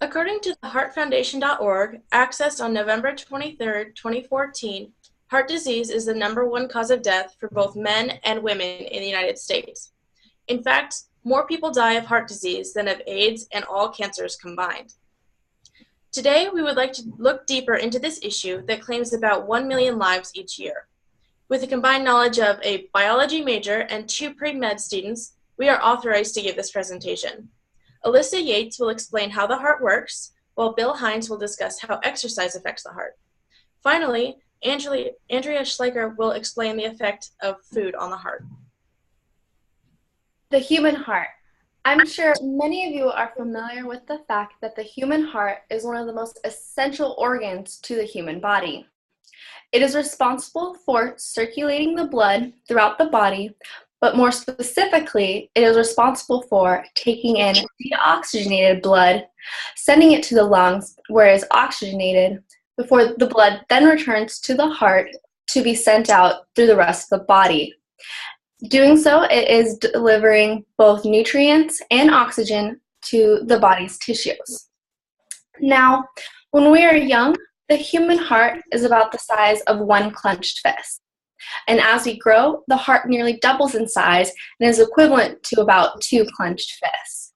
According to the heartfoundation.org, accessed on November 23, 2014, heart disease is the #1 cause of death for both men and women in the United States. In fact, more people die of heart disease than of AIDS and all cancers combined. Today, we would like to look deeper into this issue that claims about 1 million lives each year. With a combined knowledge of a biology major and 2 pre-med students, we are authorized to give this presentation. Alyssa Yates will explain how the heart works, while Bill Hines will discuss how exercise affects the heart. Finally, Andrea Schleicher will explain the effect of food on the heart. The human heart. I'm sure many of you are familiar with the fact that the human heart is one of the most essential organs to the human body. It is responsible for circulating the blood throughout the body, but more specifically, it is responsible for taking in deoxygenated blood, sending it to the lungs where it is oxygenated, before the blood then returns to the heart to be sent out through the rest of the body. Doing so, it is delivering both nutrients and oxygen to the body's tissues. Now, when we are young, the human heart is about the size of one clenched fist. And as we grow, the heart nearly doubles in size and is equivalent to about 2 clenched fists.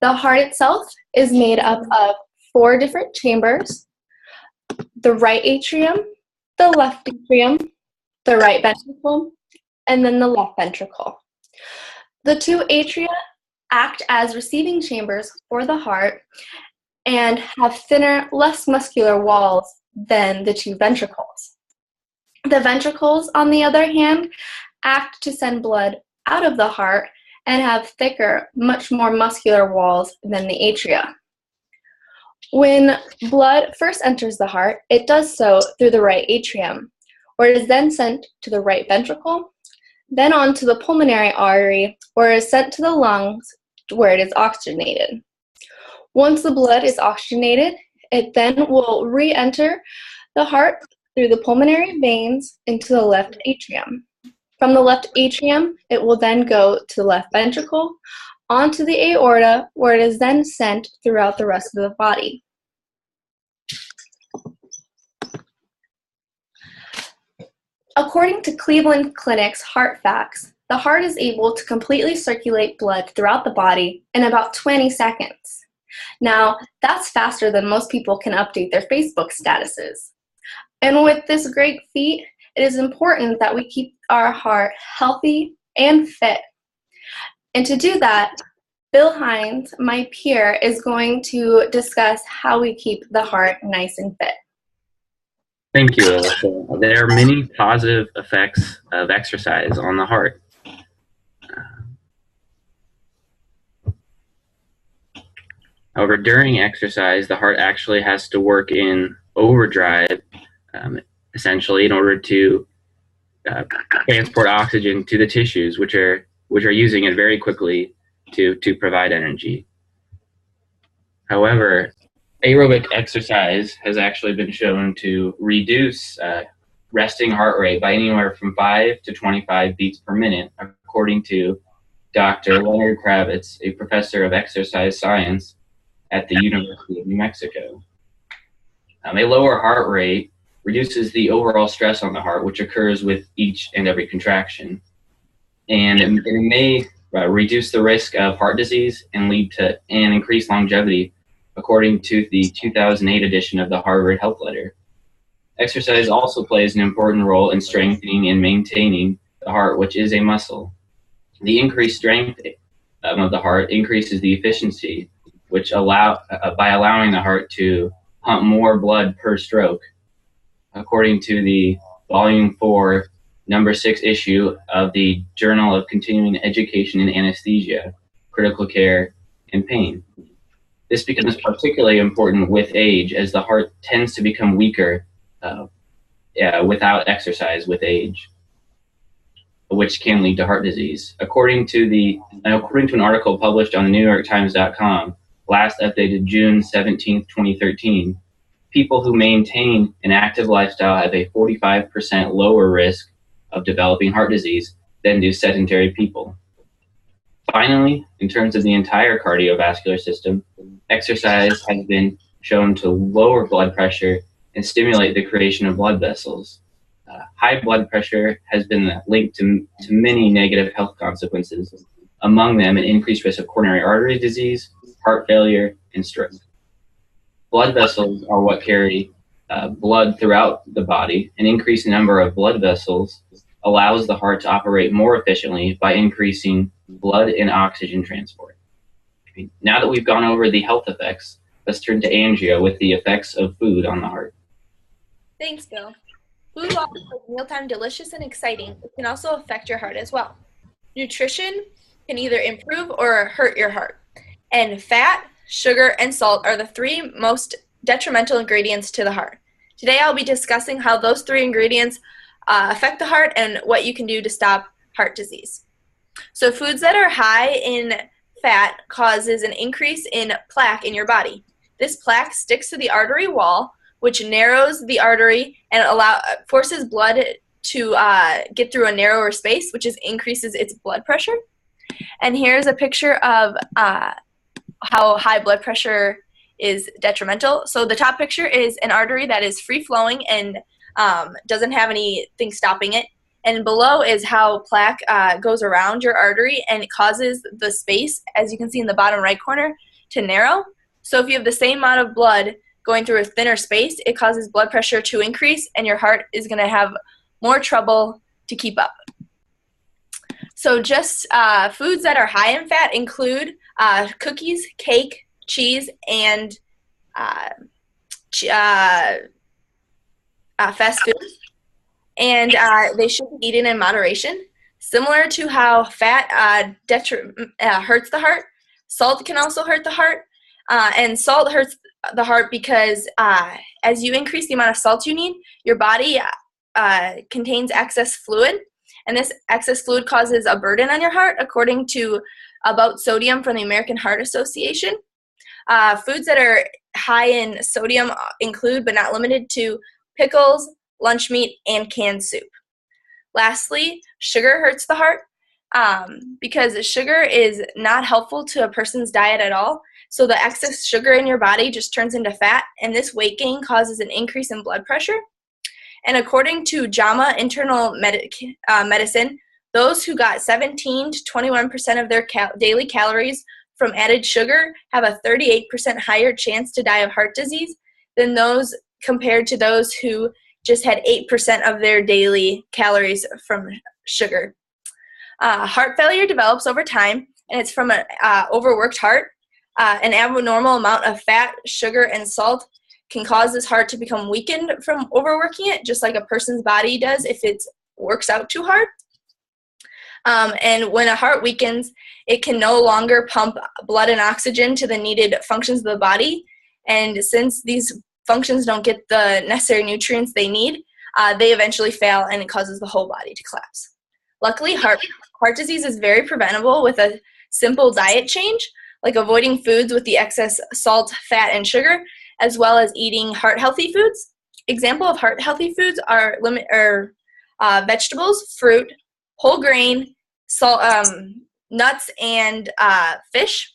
The heart itself is made up of 4 different chambers: the right atrium, the left atrium, the right ventricle, and then the left ventricle. The 2 atria act as receiving chambers for the heart and have thinner, less muscular walls than the 2 ventricles. The ventricles, on the other hand, act to send blood out of the heart and have thicker, much more muscular walls than the atria. When blood first enters the heart, it does so through the right atrium, where it is then sent to the right ventricle, then on to the pulmonary artery, where it is sent to the lungs, where it is oxygenated. Once the blood is oxygenated, it then will re-enter the heart through the pulmonary veins into the left atrium. From the left atrium, it will then go to the left ventricle, onto the aorta, where it is then sent throughout the rest of the body. According to Cleveland Clinic's Heart Facts, the heart is able to completely circulate blood throughout the body in about 20 seconds. Now, that's faster than most people can update their Facebook statuses. And with this great feat, it is important that we keep our heart healthy and fit. And to do that, Bill Hines, my peer, is going to discuss how we keep the heart nice and fit. Thank you, Alyssa. There are many positive effects of exercise on the heart. However, during exercise, the heart actually has to work in overdrive, essentially, in order to transport oxygen to the tissues, which are using it very quickly to provide energy. However, aerobic exercise has actually been shown to reduce resting heart rate by anywhere from 5 to 25 beats per minute, according to Dr. Leonard Kravitz, a professor of exercise science at the University of New Mexico. A lower heart rate reduces the overall stress on the heart, which occurs with each and every contraction. And it may reduce the risk of heart disease and lead to an increased longevity, according to the 2008 edition of the Harvard Health Letter. Exercise also plays an important role in strengthening and maintaining the heart, which is a muscle. The increased strength of the heart increases the efficiency, which by allowing the heart to pump more blood per stroke. According to the Volume 4, Number 6 issue of the Journal of Continuing Education in Anesthesia, Critical Care, and Pain. This becomes particularly important with age, as the heart tends to become weaker without exercise with age, which can lead to heart disease. According to an article published on the NewYorkTimes.com, last updated June 17, 2013, people who maintain an active lifestyle have a 45% lower risk of developing heart disease than do sedentary people. Finally, in terms of the entire cardiovascular system, exercise has been shown to lower blood pressure and stimulate the creation of blood vessels. High blood pressure has been linked to many negative health consequences, among them an increased risk of coronary artery disease, heart failure, and stroke. Blood vessels are what carry blood throughout the body. An increased number of blood vessels allows the heart to operate more efficiently by increasing blood and oxygen transport. Now that we've gone over the health effects, let's turn to Andrea with the effects of food on the heart. Thanks, Bill. Food, while it makes mealtime delicious and exciting, it can also affect your heart as well. Nutrition can either improve or hurt your heart. And fat, sugar, and salt are the three most detrimental ingredients to the heart. Today I'll be discussing how those three ingredients affect the heart and what you can do to stop heart disease. So foods that are high in fat causes an increase in plaque in your body. This plaque sticks to the artery wall, which narrows the artery and forces blood to get through a narrower space, which increases its blood pressure. And here's a picture of how high blood pressure is detrimental. So the top picture is an artery that is free-flowing and doesn't have anything stopping it. And below is how plaque goes around your artery, and it causes the space, as you can see in the bottom right corner, to narrow. So if you have the same amount of blood going through a thinner space, it causes blood pressure to increase, and your heart is going to have more trouble to keep up. So just foods that are high in fat include cookies, cake, cheese, and fast food. And they should be eaten in moderation. Similar to how fat hurts the heart, salt can also hurt the heart. And salt hurts the heart because as you increase the amount of salt you need, your body contains excess fluid. And this excess fluid causes a burden on your heart, according to About Sodium from the American Heart Association. Foods that are high in sodium include, but not limited to, pickles, lunch meat, and canned soup. Lastly, sugar hurts the heart because sugar is not helpful to a person's diet at all. So the excess sugar in your body just turns into fat, and this weight gain causes an increase in blood pressure. And according to JAMA Internal Medicine, those who got 17 to 21% of their daily calories from added sugar have a 38% higher chance to die of heart disease than those compared to those who just had 8% of their daily calories from sugar. Heart failure develops over time, and it's from an overworked heart. An abnormal amount of fat, sugar, and salt can cause this heart to become weakened from overworking it, just like a person's body does if it works out too hard. And when a heart weakens, it can no longer pump blood and oxygen to the needed functions of the body. And since these functions don't get the necessary nutrients they need, they eventually fail, and it causes the whole body to collapse. Luckily, heart disease is very preventable with a simple diet change, like avoiding foods with the excess salt, fat, and sugar, as well as eating heart-healthy foods. Example of heart-healthy foods are vegetables, fruit, whole grain, salt, nuts, and fish.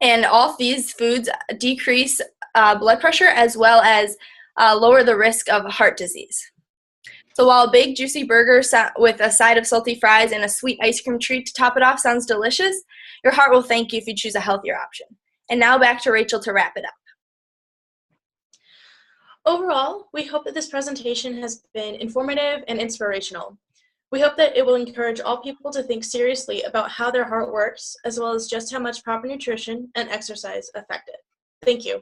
And all of these foods decrease blood pressure as well as lower the risk of heart disease. So while a big juicy burger with a side of salty fries and a sweet ice cream treat to top it off sounds delicious, your heart will thank you if you choose a healthier option. And now back to Rachel to wrap it up. Overall, we hope that this presentation has been informative and inspirational. We hope that it will encourage all people to think seriously about how their heart works, as well as just how much proper nutrition and exercise affect it. Thank you.